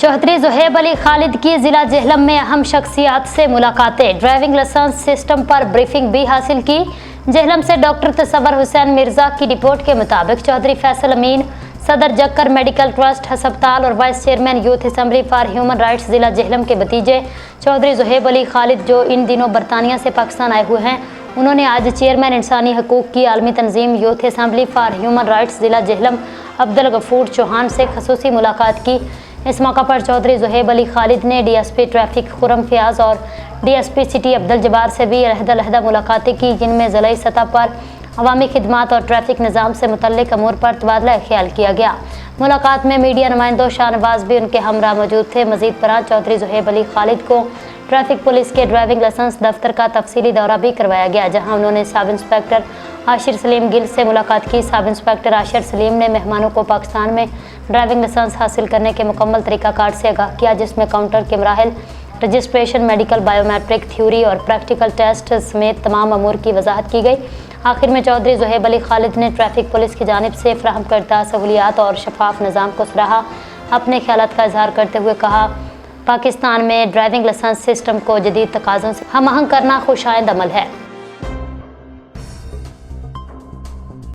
चौधरी ज़ुहैब अली खालिद की जिला जेहलम में अहम शख्सियात से मुलाकातें, ड्राइविंग लाइसेंस सिस्टम पर ब्रीफिंग भी हासिल की। जेहलम से डॉक्टर तसव्वुर हुसैन मिर्जा की रिपोर्ट के मुताबिक चौधरी फैसल अमीन, सदर जक्कर मेडिकल ट्रस्ट अस्पताल और vice chairman youth assembly for human rights जिला जेहलम के भतीजे चौधरी ज़ुहैब अली खालिद, जो इन दिनों बरतानिया से पाकिस्तान आए हुए हैं, उन्होंने आज चेयरमैन इंसानी हकूक़ की आलमी तंजीम youth assembly for human rights जिला जेहलम अब्दुल गफूर चौहान से खसूसी मुलाकात की। इस मौका पर चौधरी ज़ुहैब अली खालिद ने डीएसपी ट्रैफिक खुरम फयाज और डीएसपी सिटी अब्दुल जब्बार से भी अलहदा मुलाकातें की, जिनमें ज़िलाई सतह पर अवामी खिदमात और ट्रैफिक निज़ाम से मुतल्लिक़ अमूर पर तबादला ख्याल किया गया। मुलाकात में मीडिया नुमाइंदों शाहनवाज भी उनके हमरा मौजूद थे। मज़ीद बरां चौधरी ज़ुहैब अली खालिद को ट्रैफिक पुलिस के ड्राइविंग लाइसेंस दफ्तर का तफसीली दौरा भी करवाया गया, जहां उन्होंने सब इंस्पेक्टर आशिर सलीम गिल से मुलाकात की। सब इंस्पेक्टर आशिर सलीम ने मेहमानों को पाकिस्तान में ड्राइविंग लाइसेंस हासिल करने के मुकम्मल तरीक़ाकार से आगाह किया, जिसमें काउंटर के मराहिल, रजिस्ट्रेशन, मेडिकल, बायोमेट्रिक, थ्योरी और प्रैक्टिकल टेस्ट समेत तमाम अमूर की वजाहत की गई। आखिर में चौधरी ज़ुहैब अली खालिद ने ट्रैफिक पुलिस की जानिब से फराहम करदा सहूलियात और शफाफ निज़ाम को सराहा। अपने ख्यालात का इजहार करते हुए कहा, पाकिस्तान में ड्राइविंग लाइसेंस सिस्टम को जदीद तकाज़ों से हम आहंग करना खुशाइंद अमल है।